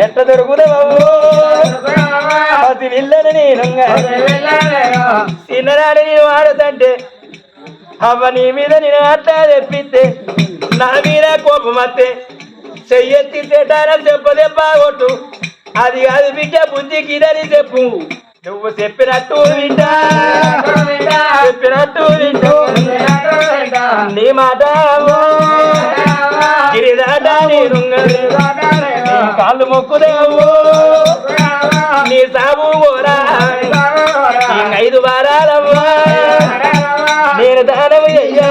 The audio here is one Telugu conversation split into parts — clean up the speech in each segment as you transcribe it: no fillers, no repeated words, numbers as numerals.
ఎట్ట దొరుకుతావు అది విల్లని నేను చిన్ననాడు నేను వాడతంటే అవ్వ నీ మీద నేను అట్లా తెప్పిస్తే నా మీద కోపం వస్తే చెయ్యెత్తి చెట్టారని చెప్పదెబ్బ కొట్టు అది కాదు బిడ్డ బుద్ధికి ఇదని చెప్పు నువ్వు చెప్పినట్టు వింటా చెప్పినట్టు వింటూ నీ మాట గిరిదాట నేను కాళ్ళు మొక్కుదేవు నీ సాబు కోరా 5 వారాలమ్మా నేను దానం అయ్యా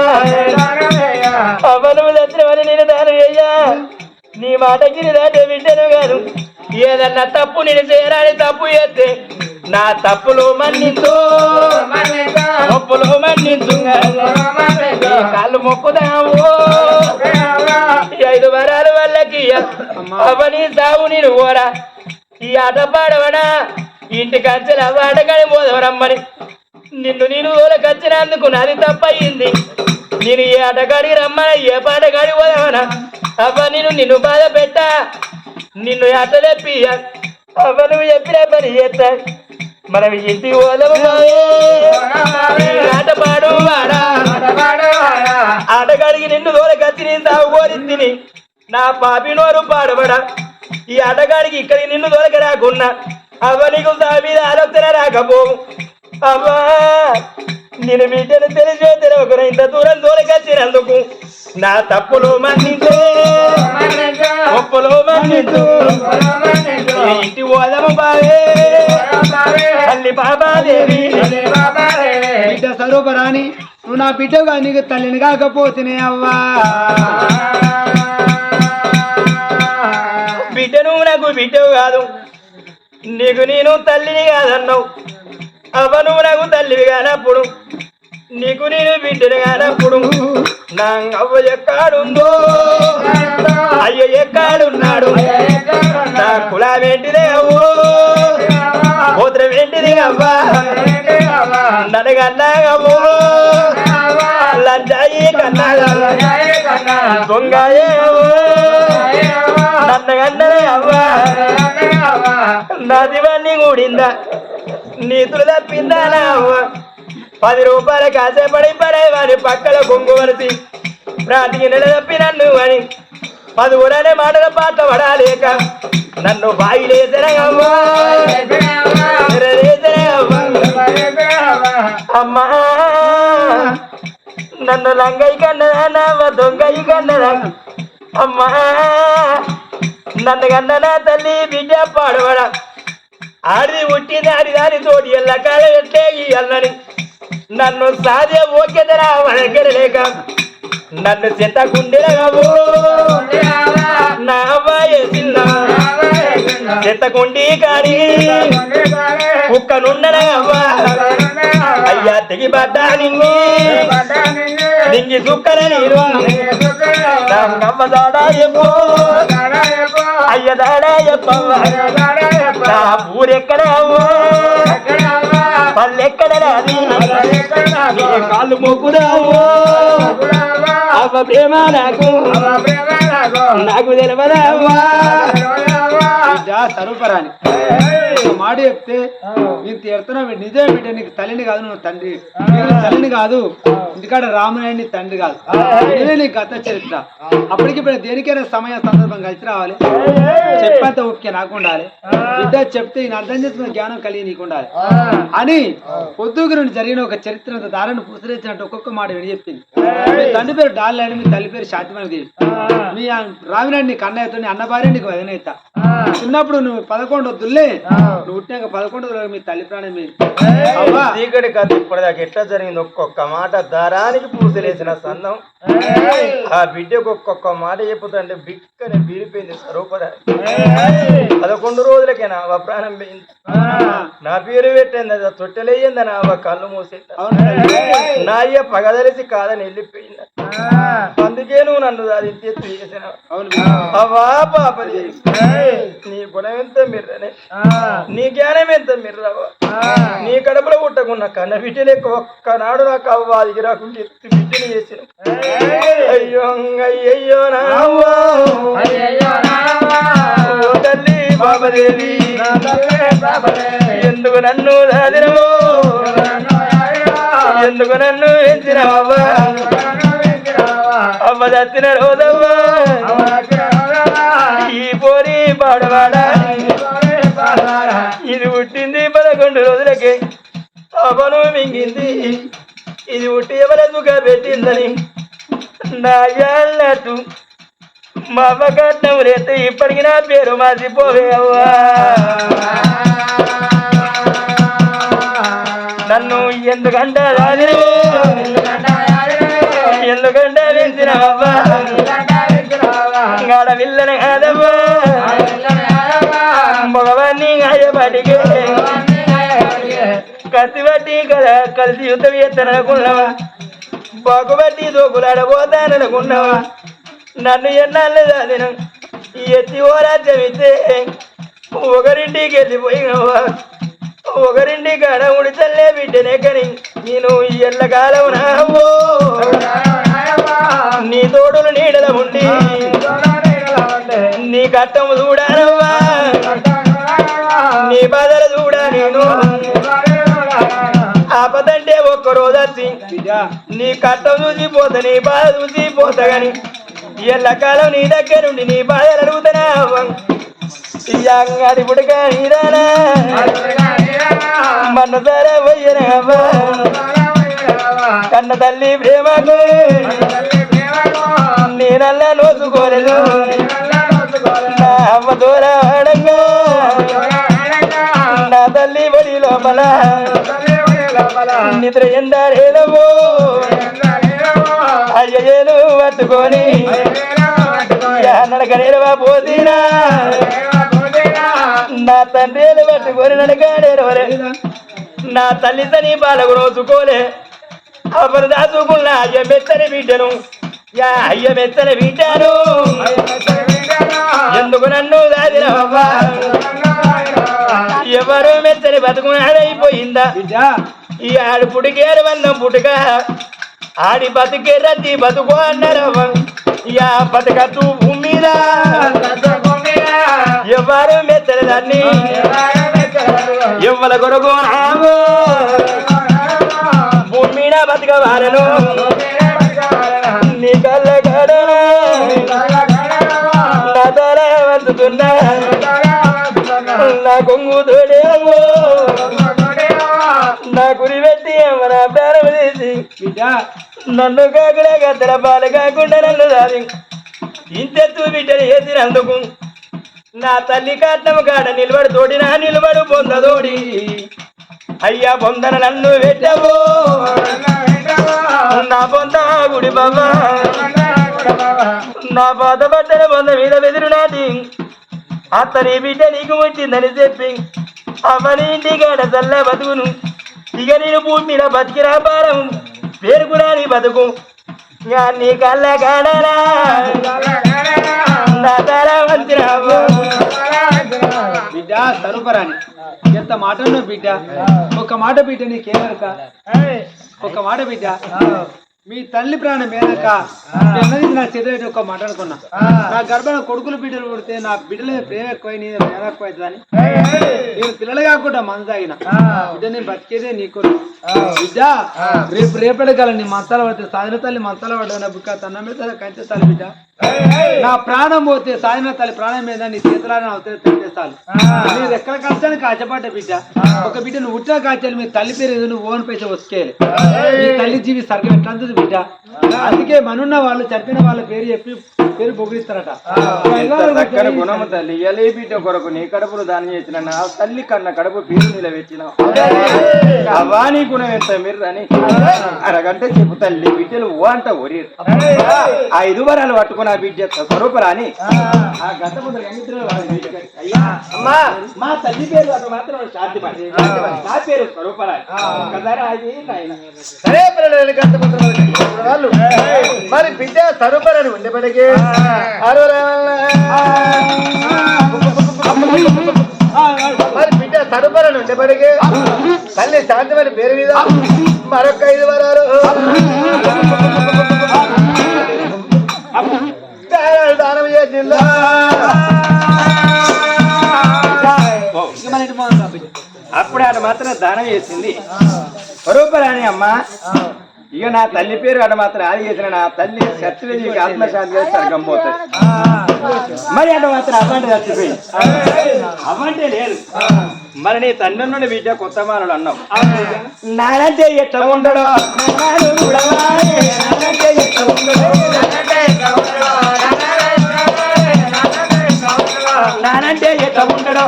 అవను దచ్చినవని నేను దానం అయ్యా నీ మాట గిరిదాటే వింటను కాదు ఏదన్నా తప్పు నేను చేయరాని తప్పు చేస్తే నా తప్పులు మన్నించు తప్పులు మన్నించు కాళ్ళు మొక్కుదాము 5 వారాల వాళ్ళకి అవని సాగు నేను పోరా ఈ ఆట పాడవనా ఇంటికి వచ్చి ఆటగాడి పోదవరమ్మని నిన్ను నేను ఓలకొచ్చినందుకు నాది తప్పయింది నేను ఏ ఆటగాడికి రమ్మన ఏ పాటగాడి పోదవనా అవ్వ నిన్ను బాధ పెట్టా నిన్ను ఆట తెప్పి అవ్వ నువ్వు చెప్పిన పని చేస్తా మనం ఇంటికి పోదాము ఆట పాడు వాడా ఆటగాడికి నిన్ను దూరకొచ్చి నేను సాగు కోరింది నా పాపి నోరు పాడబడా ఈ ఆటగాడికి ఇక్కడికి నిన్ను దొరక రాకున్నా అవ్వ నీకు నా మీద ఆలోచన రాకపోవు అవ్వా నేను బిడ్డను తెలిసో తెలియకుండా ఇంత దూరం దూరకొచ్చినందుకు నా తప్పులు మన్నించు ఒప్పులు మన్నించు ఇంటి పోదాము బావే తల్లి బాబాదేవి బిడ్డ స్వరూపరాని నువ్వు నా బిడ్డగా నీకు తల్లిని కాకపోతేనే అవ్వా బిడ్డను నాకు బిడ్డవు కాదు నీకు నేను తల్లిని కాదన్నావు అవ్వ నువ్వు నాకు తల్లివి కానప్పుడు నీకు నేను బిడ్డను కానప్పుడు నా అవ్వ ఎక్కడుందో అయ్య ఎక్కడున్నాడు నా కులం ఏంటిదే అవ్వో గోత్రం ఏంటిది అవ్వా నడగన్నాగవ్వో లంజాయి కన్నా దొంగయే నన్నగన్నరే అవ్వా నదివన్నీ కూడిందా నీతులు తప్పిందా నా అవ్వ 10 రూపాయలు కాసేపడి పడే వారి పక్కల కొంగు వరిసి ప్రాతికి నెల తప్పి నన్ను అని 10 ఊరనే మాటల పాట పడాలేక నన్ను బాయిలేసరే అవ్వా అమ్మా నన్ను లంగయ్య కన్నదా నావ దొంగయ్య కన్నదా అమ్మా నన్ను కన్న నా తల్లి బిడ్డ పాడవడా ఆడిది పుట్టింది ఆడి దాని తోటి ఎల్లకాల ఎట్లే ఈ అల్లని నన్ను సాధ్య ఓకేదరా దగ్గర లేక నన్ను చెత్త కుండిరగవు నా అవ్వాయే చిన్న చెత్త కుండి కాడి కుక్కనుండనవ్వా అయ్యా తెగి పడ్డా నింగి చుక్కన నీరు నవ్వ దాడా చెప్పు అయ్య దాడా చెప్పవ్వా నా ఊరెక్కడ పల్లెక్కడ రాది కాళ్ళు మొక్కుదావు అవ్వ ప్రేమ నాకు తెలియదావా స్వరూపరాని మాట చెప్తే నేను తీరుతున్నావు నిజమే బిడ్డ నీకు తల్లిని కాదు నువ్వు తండ్రి తల్లిని కాదు ఇంటికాడ రామునాయుడిని తండ్రి కాదు ఇదే నీ గత చరిత్ర అప్పటికి ఇప్పుడు దేనికైనా సమయం సందర్భం కలిసి రావాలి చెప్పంత ఓకే నాకు ఉండాలి బిడ్డ చెప్తే ఈయన అర్థం చేసుకున్న జ్ఞానం కలిగి నీకు ఉండాలి అని పొద్దుకు నుండి జరిగిన ఒక చరిత్ర దారాన్ని పుసరించినట్టు ఒక్కొక్క మాట విని చెప్పింది మీ తండ్రి పేరు డాల్లాని మీ తల్లి పేరు శాంతిమణి మీ రామినాయుడు నీ కన్నయ్యతో నీ అన్న భార్య నీకు వదినైతా చిన్నప్పుడు నువ్వు 11 వద్దులే నువ్వు పుట్టినాక 11 మీ తల్లి ప్రాణం మీద చీకటి కథ ఇప్పటిదాకా ఎట్లా జరిగింది ఒక్కొక్క మాట దారానికి పూసలేసిన సందం ఆ బిడ్డకు ఒక్కొక్క మాట చెప్పుతుంటే బిక్కనే బీరిపోయింది స్వరూపరాని 11 రోజులకే నా ప్రాణం పోయింది నా పేరు పెట్టింది అది తొట్టెలేయింది నా కళ్ళు మూసింది నా అయ్య పగదలిసి కాదని వెళ్ళిపోయింది అందుకే నువ్వు నన్ను అది చేసిన అవా పాపది నీ గుణం ఎంత మిర్రనే నీ జ్ఞానం ఎంత మిర్రవా నీ కడుపులో పుట్టకున్న కన్న బిడ్డలేక ఒక్కనాడు నాకు అవ్వ అది రాకుండా బిడ్డని చేసిన అయ్యో అయ్యయ్యో నా పాపదేవి ఎందుకు నన్ను దాదినవు ఎందుకు నన్ను ఎంచినవవ్వా అవ్వ దత్తిన రోజవ్వా ఈ పోరి పాడవాడా ఇది పుట్టింది 11 రోజులకే అవను మింగింది ఇది పుట్టి ఎవరెందుగా పెట్టిందని నాయన్నట్టు మా అవ్వ కట్నం రేతే ఇప్పటికి నా పేరు మాసిపోవే అవ్వా నన్ను ఎందుకంటే ఎందుకంటే వెంచినవవ్వా ఆడపిల్లని కాదవ్వా మగవాన్ని ఆయబడిగే కత్తి బట్టి కదా కలిసి యుద్ధం చేస్తాననుకున్నావా బాగుబట్టి దోకులాడబోతాననుకున్నావా నన్ను ఎన్నాళ్ళు చదివిన ఎత్తి ఓ రాజ్యం ఇస్తే ఒకరింటికి వెళ్ళిపోయినవా ఒకరింటి కాడ ఉడితల్లే బిడ్డనే కని నేను ఎల్లకాలం నావో నీ తోడులు నీడల ఉండి నీ కట్టము చూడానవ్వా నీ బాధలు చూడా నేను ఆపదంటే ఒక్కరోజు వచ్చి నీ కట్టం చూసిపోతా నీ బాధ చూసిపోతా గాని ఎల్లకాలం నీ దగ్గరుండి నీ బాధలు అడుగుతానా అంగడి పుడక నీరానా మన సరే పోయినవా కన్న తల్లి ప్రేమకు నేనల్లా నోసుకోలేదు నా అమ్మ దూరడంగా నా తల్లి బడి లోపల నిద్ర ఎందారేదవో అయ్యేను పట్టుకొని నడక నేరవా పోతీనా నా తండ్రిని పట్టుకొని నడకాడేరవరే నా తల్లి తని బాలకు రోజుకోలే అప్పుడు దాచుకున్న అయ్య మెత్తని బిడ్డను అయ్య మెత్తని బిడ్డాను ఎందుకు నన్ను దాదినవవ్వా ఎవరు మెత్తని బతుకునాడైపోయిందా ఈ ఆడి పుడికేరు వందం పుట్టుక ఆడి బతుకే రద్ది బతుకు అన్నారవ్వ యా బతకత్తు భూమి మీద ఎవరు మెత్తని దాన్ని ఎవ్వల కొరకు నామో భూమి మీద బతకవాలను నీ కళ్ళ గడనా నా తల వంచుతున్నా నా కొంగు తోడేమో నా గురి పెట్టి నా ప్రారంభ చేసి నన్ను కాకులే గద్దల పాలు కాకుండా నన్ను దారి ఇంతెత్తు బిడ్డలు వేసినందుకు నా తల్లి కాటం కాడ నిలబడు తోడినా నిలబడు పొందదోడి అయ్యా పొందన నన్ను పెట్టవో నా పొంద గుడి బాబా నా బాధ పడ్డన పొంద మీద బెదిరు నాటి అతని బిడ్డ నీకు వచ్చిందని చెప్పి అవని ఇంటి కాడ చల్ల బతుకును ఇక నేను భూమి మీద బతికిరా భారం పేరుకురా నీ బతుకు నీ కళ్ళ కాడరా నా తల వంచిరావు బిడ్డ సరుపరాని ఎంత మాట బిడ్డ ఒక మాట బిడ్డ నీకేమరక ఒక మాట బిడ్డ మీ తల్లి ప్రాణం ఏదక అన్నది నా చేతులైతే ఒక మాట అనుకున్నా నా గర్భాన కొడుకులు బిడ్డలు పుడితే నా బిడ్డల ప్రేమ ఎక్కువ నీ ప్రేమ ఎక్కువ అవుతుందని నేను పిల్లలు కాకుండా మందు తాగిన బిడ్డ నేను బతికేదే నీకు బిడ్డ రేపటి గల నీ మంచాల పడితే సాధన తల్లి మంచాల పడ్డా నా బుక్క తన మీద కంచె తల్లి బిడ్డ నా ప్రాణం పోతే సాధన తల్లి ప్రాణం మీద నీ చేతులని అవుతాయి తెలియజేస్తాను మీరు ఎక్కడ కష్టానికి కాచపడ్డ బిడ్డ ఒక బిడ్డ నువ్వు ఉట్టిన కాచాలి మీ తల్లి పేరు ఏదో నువ్వు ఓన్ పైసా వచ్చేయాలి నీ తల్లి జీవి సర్గం ఎట్లా అంటుంది బిడ్డ అందుకే మనున్న వాళ్ళు చనిపోయిన వాళ్ళ పేరు చెప్పి పేరు పొగిడిస్తారట చక్కని గుణము తల్లి ఎలే బిడ్డ కొరకు నీ కడుపులు దానం చేసిన నా తల్లి కన్న కడుపు పేరు నిలబెట్టిన అవానీ గుణం ఎంత మీరు అని అరగంట చెప్పు తల్లి బిడ్డలు ఓ అంట ఒరి 5 వరాలు పట్టుకుని ఆ బిడ్డ స్వరూపరాని ఆ గంట ముందు అమ్మా మా తల్లి పేరు అటు మాత్రం శాంతి నా పేరు స్వరూపరాని సరే గంట వాళ్ళు మరి బిడ్డ స్వరూపరాని ఉండేపటికి మరి బిడ్డ సరుపరని ఉండేపటికి తల్లి శాంతిమని పేరు మీద మరొక 5 వరాలు దానం చేసిందా మాత్రం దానం చేసింది స్వరూపరాణి అమ్మ. ఇక నా తల్లి పేరు అటు మాత్రం అది చేసిన నా తల్లి సత్యవేదికి ఆత్మశాంతిగా స్వర్గం పోతుంది. మరి అటు మాత్రం అవ్వంటే చచ్చిపోయింది, అవ్వంటే లేదు. మరి నీ తండ్రి నుండి బిడ్డ కొత్త మానవుడు అన్నావు. నానంటే ఎట్లా ఉండడు, నానంటే ఎట్లా ఉండడు, నానంటే ఎట్లా ఉండడు,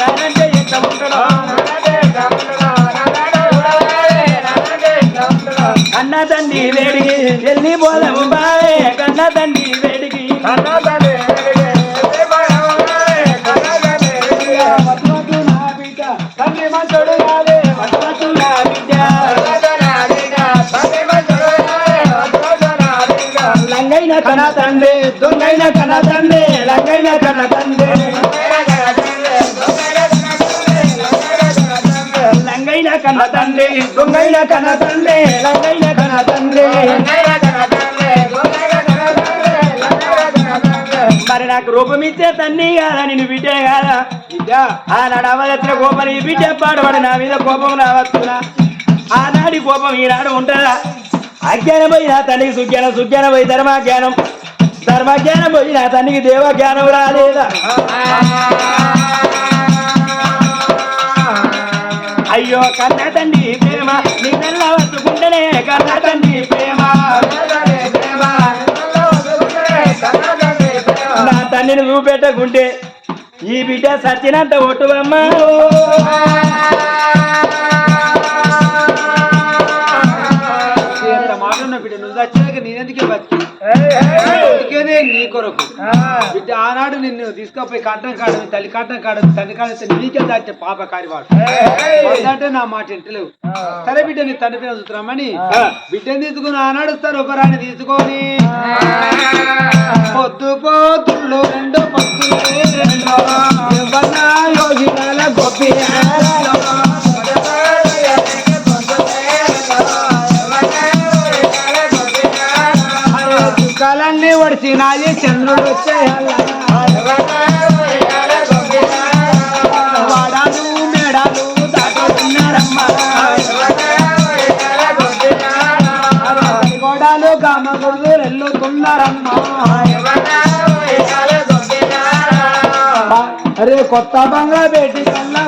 నానంటే ఎట్లా ఉండడు, కన్న తండ్రి వేడికి వెళ్ళి పోదాము బావే, కన్న తండ్రి వేడికి తండ్రి మంచోడు కాదే నా బిడ్డ, లంగైన కన్న తండ్రి దొంగైన కన్న తండ్రి, లంగైన కన్న తండ్రి లంగైన కన్న తండ్రి, దొంగైన కన్న తండ్రి, లంగైన కన్న తండ్రి. మరి నాకు రూపం ఇచ్చే తన్ని కాదా, నేను బిడ్డే కాదా? ఆనాడు అవదత్ర కోపం ఈ బిడ్డ పాడబడి నా మీద కోపం రావచ్చునా? ఆనాడి కోపం ఈనాడు ఉంటుందా? అజ్ఞానం పోయి నా తల్లికి సుజ్ఞానం, సుజ్ఞానం పోయి ధర్మజ్ఞానం, ధర్మజ్ఞానం పోయి నా తల్లికి దేవజ్ఞానం రాలేదా? అయ్యో కన్న తండ్రి ప్రేమ నీ నెల వస్తుకుంటేనే, కన్న తండ్రి ప్రేమ నా తండ్రిని చూపెట్టకుంటే ఈ బిడ్డ సచ్చినంత ఒట్టువమ్మ. మాట బిడ్డ నువ్వు చచ్చినాక నేనెందుకే బతికి నీ కొరకు బిడ్డ ఆనాడు నిన్ను తీసుకుపోయి కట్టం కాడు, తల్లి కట్టం కాడు, తండ్రి కాడితే నీకే దాచే పాప కారివాడు అంటే నా మాట ఇంటలేవు. సరే బిడ్డ నీ తండ్రి పేరు చూస్తున్నామని బిడ్డని తీసుకుని ఆనాడు స్వరూపరాన్ని తీసుకొని పొద్దు పోతుళ్ళు రెండో పొద్దులు యోగినాల గొప్పి దుఃఖాలన్నీ ఒడిచినాయి చంద్రుడు వచ్చేయాల, వాడాలు మేడాలు దాటుతున్నారమ్మా, గోడాలు గామగుళ్ళు వెళ్ళుతున్నారమ్మా. అరే కొత్త బంగ్లా బేటి కన్నా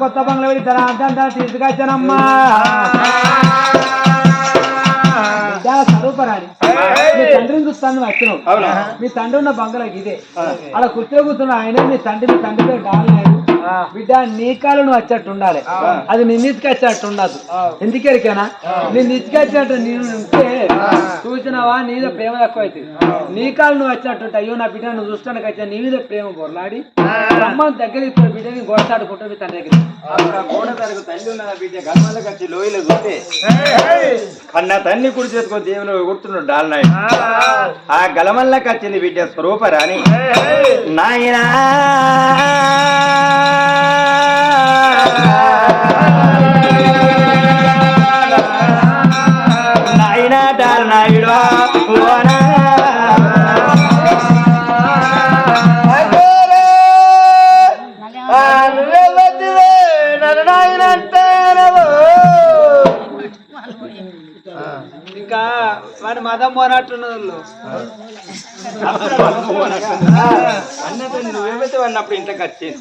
కొత్త బంగ్లా పెట్టి తన అంతా తీసుకొచ్చానమ్మా. స్వరూపరాని మీ తండ్రిని చూస్తాను వచ్చినావు, మీ తండ్రి ఉన్న బంగ్లాకి ఇదే అలా కూర్చున్న ఆయన మీ తండ్రి పేరు డాలనాయుడు. బిడ్డ నీ కాలు నువ్వు వచ్చేట్టు ఉండాలి, అది నేను తీసుకొచ్చేట్టు ఉండదు. ఎందుకెరికేనా నేను తీసుకొచ్చినట్టు నేను ఉంటే చూసినావా నీదో ప్రేమ తక్కువ అవుతుంది. నీ కాలు నువ్వు వచ్చినట్టుంటే అయ్యో నా బిడ్డ నువ్వు చూస్తానికి వచ్చా నీ మీద ప్రేమ బొరలాడి అమ్మ దగ్గరికి ఇప్పుడు బిడ్డని గోడసాడుకుంటా మీ తండ్రి దగ్గర గోడ తరకు తల్లి ఉన్న బిడ్డ గర్భాలకు వచ్చి లోయలో చూస్తే కన్నా తన్ని కుడి చేసుకొని దేవుని గుర్తున్నాడు డాలనాయుడు. ఆ గలమల్లకు వచ్చింది బిడ్డ స్వరూపరాని. నాయనా నాయనా డాలనాయుడు ఇంకా వాడి మదం పోనట్టున్నది. అన్నతో నువ్వేమైతే అన్నప్పుడు ఇంట్లోకి వచ్చింది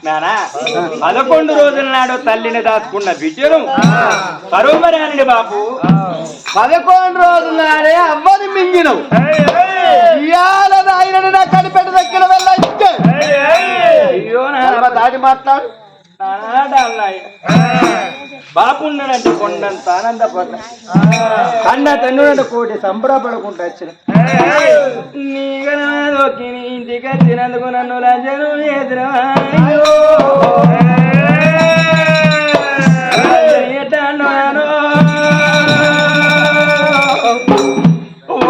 నానా 11 రోజుల నాడు తల్లిని దాచుకున్న బిడ్డను పరోమరాని బాబు 11 రోజుల నాడే అవ్వని మింగినవు. ఇవాళ నాయనని నా కనిపెట్ట దగ్గర వెళ్ళ అయ్యో నా దాటి మాట్లాడు బాపు ఉన్నాడంటే కొండంత ఆనందపడ్డా, కన్న తండ్రి కోటి సంబరపడకుండా వచ్చిన నీకు ఇంటికి వచ్చినందుకు నన్ను లంచను ఎదురా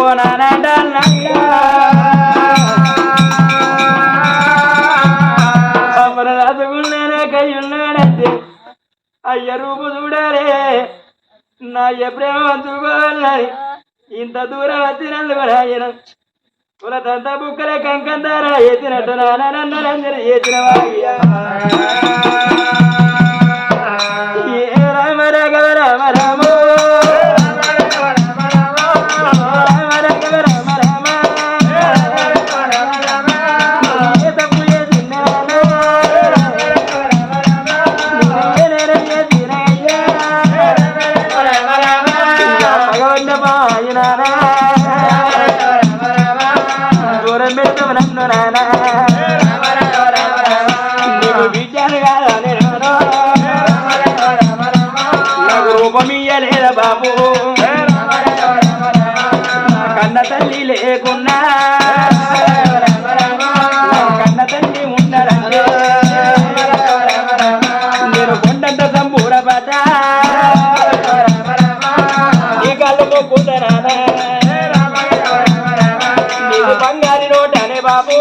ఓ నానా అయ్య రూపు చూడాలే నా ప్రేమ చూడాలి ఇంత దూరం వచ్చినందుకు ఆయన కులదంత బుక్కల కంకందార ఎత్తినట్టు నానందరంజన ఎత్తిన వాయ్యా రామ రాఘవ రామ రామ రూపమియ్యలేదా బాబు కన్న తల్లి లేకున్నా కన్న తల్లి ఉండరంటే నేను కొండంత సంపూరపట నీ కళ్ళు మొక్కుతానా నీకు బంగారి నోటనే బాబు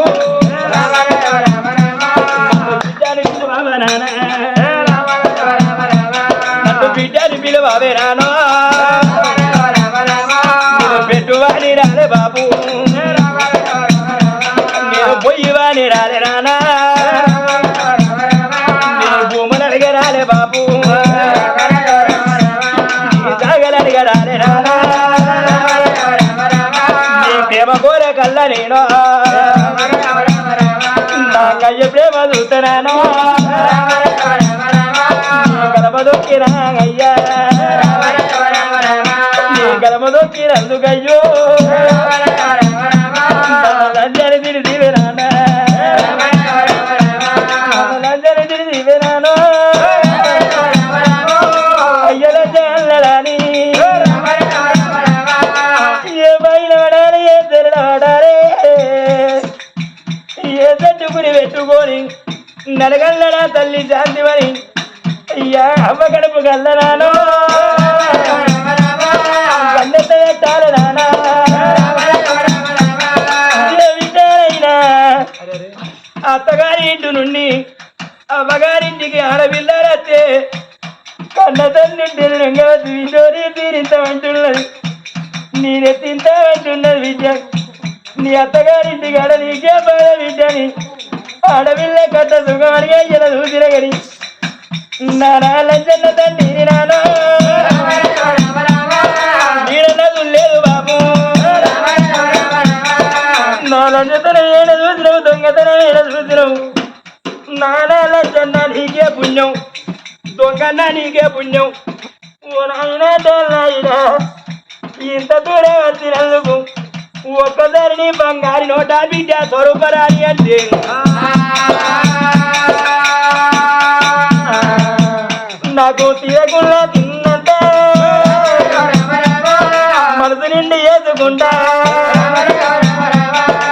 బిడ్డని పిలువవే రాను పెట్టువాని రాలే బాబు నేను పొయ్యివాని రాలే రానా నేను భూములు అడిగే రాలే బాబు జాగలు అడిగే రాలే రానా నీ ప్రేమ కోర కల్లా నేను నా కయ్య ప్రేమ చూస్తున్నాను గలమదొక్కిరాయ్యా నీ గలమదొక్కినందుకయ్యో లంజని తిరిగి దివేనానా లంజని తిరిగి దివేనాను అయ్యల చల్లడాని ఏ బయలు పడాలి ఏ తెరడ పడాలి ఏ తట్టుకుని పెట్టుకొని నరగల్లడా తల్లి శాంతివని అయ్యా అమ్మ కడుపు గల్లనాను గన్నెత్త పెట్టాలి నానా విచారైనా అత్తగారి ఇంటి నుండి అమ్మగారింటికి ఆడపిల్లలత్తే కన్న తల్లింటి విషోరి తీరింతమంటున్నది నేనెత్తింతమంటున్నది విద్య నీ అత్తగారింటికి ఆడ నీకే బాధ విద్యని ఆడపిల్ల కట్ట సుఖమని అయ్యల చూసిన గని నారాజన్న తండ్రి నాను నీడనదు లేదు బాబు నాలంజతనం ఏడ చూసినవు దొంగతనం ఏడ చూసినవు నారాజన్న నీకే పుణ్యం దొంగన్న నీకే పుణ్యం ఓ నాయన ఇంత దూరం వచ్చినందుకు ఒక్కసారి నీ బంగారి నోట బిడ్డ స్వరూపరాని అంటే నాకు తీరకుండా తిన్నంత మనసు నిండి వేసుకుంటా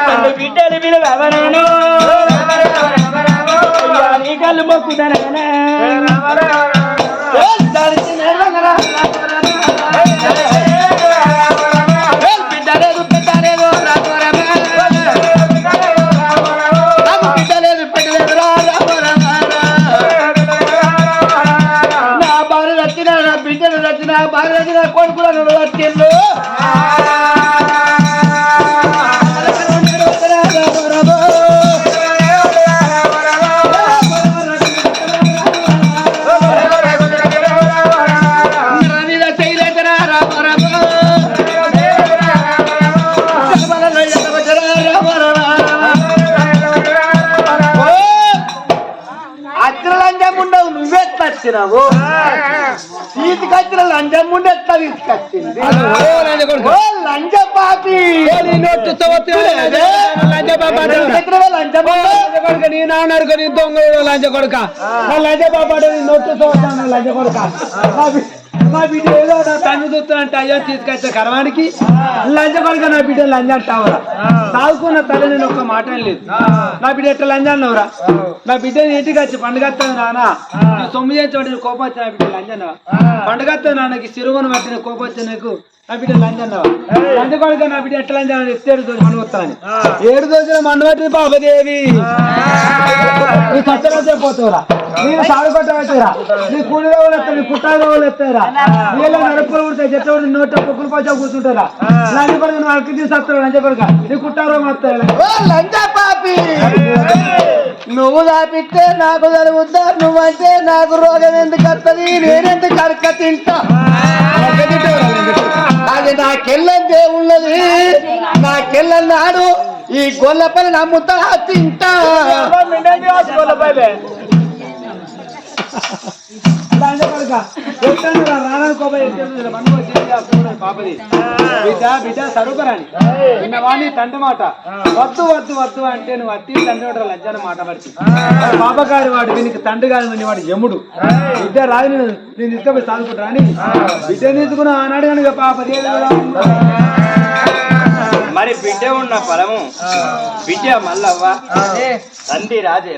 నన్ను బిడ్డలు పిలువను నీ కళ్ళు మొక్కుతానా బిడ్డలేదు పెట్టలేదు బిడ్డలేదు పెట్టలేదు బిడ్డలు నచ్చిన బాగా నచ్చిన కొడుకులను వచ్చిండు అచ్చలంజముండవు నువ్వే వచ్చినావు తీసుకొచ్చిన లంజం ఉండి ఎట్లా తీసుకొచ్చింది లంజ పాపి నీ నాన్న దొంగ లంజ కొడుక లంజ పాపాడు నోట్టు చదువుతాను లంజ కొడుక నా బిడ్డ ఏదో నా తండ్రి చూస్తానంటే అయ్యో తీసుకొచ్చే కరవానికి లంజ కొడుక నా బిడ్డ లంజ అంటావురా సాగుకున్న తల్లి నేను ఒక్క మాట లేదు నా బిడ్డ ఎట్లా లంజ అన్నావురా నా బిడ్డని ఇంటికి వచ్చి పండుగ నాన్న సొమ్ము చేయించబడి కోపం వచ్చి నా బిడ్డ లంజ అన్నావా పండుగ నాన్నకి సిరుగును పట్టిన కోపం వచ్చి నాకు నా బిడ్డ లంజ అన్నావా లంజ కొడుక నా బిడ్డ ఎట్లా లంజ ఎత్తే 7 రోజులు మండుకొస్తాను 7 రోజులు మండబట్టింది పాపదేవి నువ్వు సత్యరాజే పోతావురా నేను సాగు కొట్ట వచ్చారా నీ కూడిలో వాళ్ళు వస్తారు నీ కుట్టాలో వాళ్ళు వస్తారా నీళ్ళు నడుపులు ఉంటాయి చెట్ల నోట పొక్కులు పచ్చా కూర్చుంటారా లంచ కొడుకు నువ్వు అక్కడి తీసుకొస్తావు లంచ కొడుక నీ కుట్టాలో వస్తారా నువ్వు దాపిస్తే నాకు జరుగుద్దా నువ్వంటే నాకు రోగం ఎందుకు వస్తుంది నేనెందుకు కడక తింటా అది నాకెళ్ళంతే ఉన్నది నాకెళ్ళన్నాడు ఈ గొల్లపల్లి నమ్ముతా తింటా లంచ కొడుక రాను కోపం పాపది బిడ్డ బిడ్డ సరుకురాని వాడిని తండ్రి మాట వద్దు వద్దు వద్దు అంటే నువ్వు అత్తి తండ్రి లజ్జాన మాట పడుతుంది పాపగారి వాడు వీనికి తండ్రి గారి వాడు యముడు బిడ్డ రాదు నేను తీసుకొని సాగుకుంటా అని బిడ్డ తీసుకున్న ఆనాడు కనుక పాప మరి బిడ్డ ఉన్న ఫలము బిడ్డ మల్లవ్వ తండ్రి రాజే